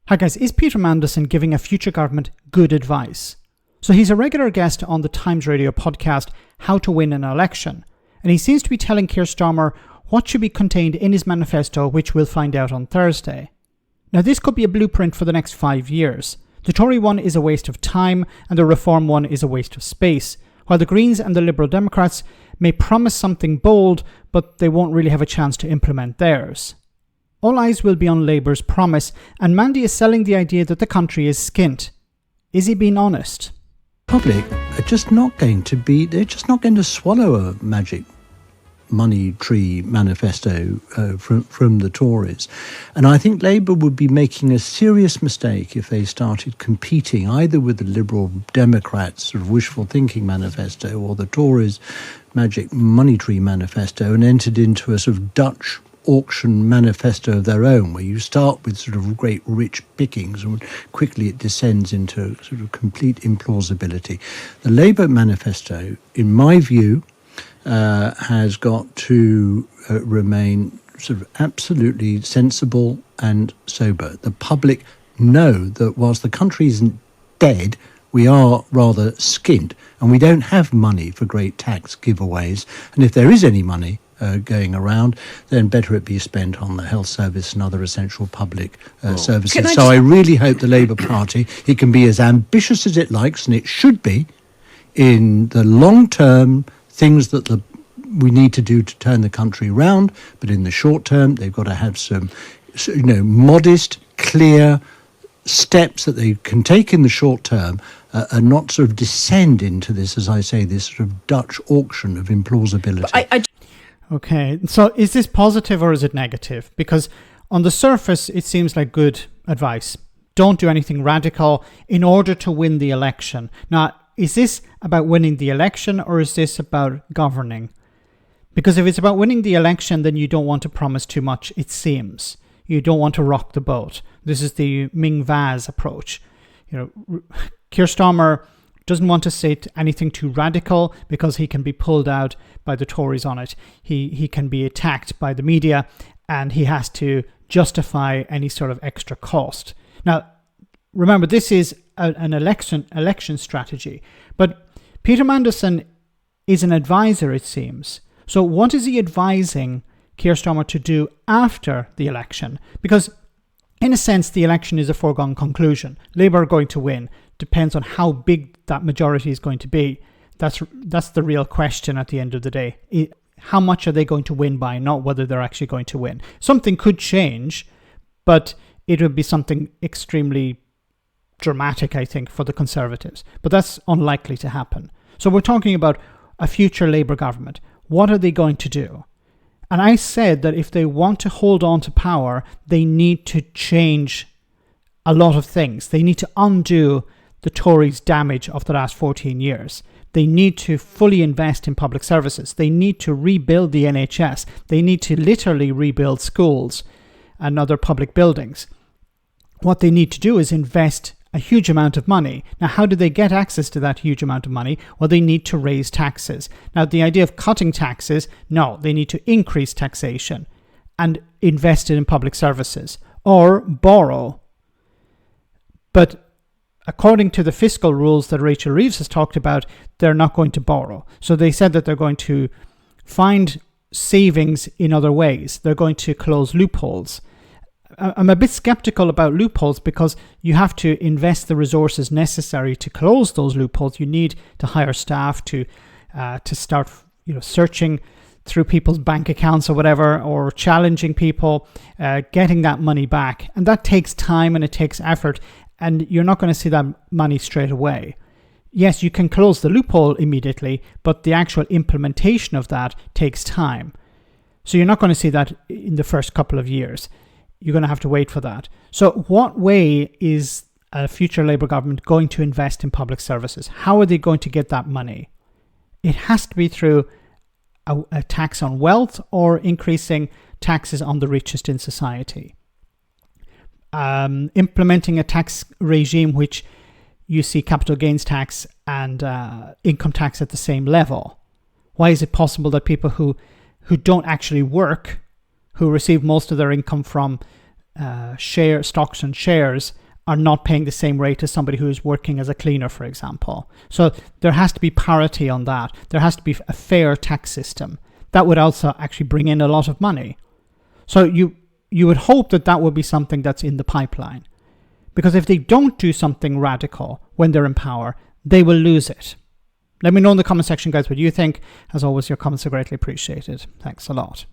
Hi guys, is Peter Mandelson giving a future government good advice? So he's a regular guest on the Times Radio podcast, How to Win an Election, and he seems to be telling Keir Starmer what should be contained in his manifesto, which we'll find out on Thursday. Now this could be a blueprint for the next 5 years. The Tory one is a waste of time, and the Reform one is a waste of space, while the Greens and the Liberal Democrats may promise something bold, but they won't really have a chance to implement theirs. All eyes will be on Labour's promise, and Mandy is selling the idea that the country is skint. Is he being honest? Public are just not going to be, they're just not going to swallow a magic money tree manifesto from the Tories. And I think Labour would be making a serious mistake if they started competing either with the Liberal Democrats' sort of wishful thinking manifesto or the Tories' magic money tree manifesto and entered into a sort of Dutch auction manifesto of their own, where you start with sort of great rich pickings and quickly it descends into sort of complete implausibility. The Labour manifesto, in my view, has got to remain sort of absolutely sensible and sober. The public know that whilst the country isn't dead, we are rather skint, and we don't have money for great tax giveaways. And if there is any money going around, then better it be spent on the health service and other essential public services. I really hope the Labour Party, it can be as ambitious as it likes, and it should be, in the long term, things that we need to do to turn the country round, but in the short term, they've got to have some, modest, clear steps that they can take in the short term and not sort of descend into this, as I say, this sort of Dutch auction of implausibility. Okay, so is this positive or is it negative? Because on the surface, it seems like good advice. Don't do anything radical in order to win the election. Now, is this about winning the election or is this about governing? Because if it's about winning the election, then you don't want to promise too much, it seems. You don't want to rock the boat. This is the Ming Vaz approach. Keir Starmer doesn't want to say anything too radical because he can be pulled out by the Tories on it. He can be attacked by the media and he has to justify any sort of extra cost. Now, remember, this is an election strategy, but Peter Mandelson is an advisor, it seems. So what is he advising Keir Starmer to do after the election? Because in a sense, the election is a foregone conclusion. Labour are going to win. Depends on how big that majority is going to be. That's the real question at the end of the day. How much are they going to win by, not whether they're actually going to win. Something could change, but it would be something extremely dramatic, I think, for the Conservatives. But that's unlikely to happen. So we're talking about a future Labour government. What are they going to do? And I said that if they want to hold on to power, they need to change a lot of things. They need to undo the Tories' damage of the last 14 years. They need to fully invest in public services. They need to rebuild the NHS. They need to literally rebuild schools and other public buildings. What they need to do is invest a huge amount of money. Now, how do they get access to that huge amount of money? Well, they need to raise taxes. Now, the idea of cutting taxes, no, they need to increase taxation and invest it in public services or borrow. But according to the fiscal rules that Rachel Reeves has talked about, they're not going to borrow. So they said that they're going to find savings in other ways. They're going to close loopholes. I'm a bit skeptical about loopholes because you have to invest the resources necessary to close those loopholes. You need to hire staff to start, searching through people's bank accounts or whatever, or challenging people, getting that money back. And that takes time and it takes effort. And you're not going to see that money straight away. Yes, you can close the loophole immediately, but the actual implementation of that takes time. So you're not going to see that in the first couple of years. You're going to have to wait for that. So what way is a future Labour government going to invest in public services? How are they going to get that money? It has to be through a tax on wealth or increasing taxes on the richest in society. Implementing a tax regime which you see capital gains tax and income tax at the same level. Why is it possible that people who don't actually work, who receive most of their income from stocks and shares are not paying the same rate as somebody who is working as a cleaner, for example. So there has to be parity on that. There has to be a fair tax system. That would also actually bring in a lot of money. So you would hope that that would be something that's in the pipeline. Because if they don't do something radical when they're in power, they will lose it. Let me know in the comment section, guys, what you think. As always, your comments are greatly appreciated. Thanks a lot.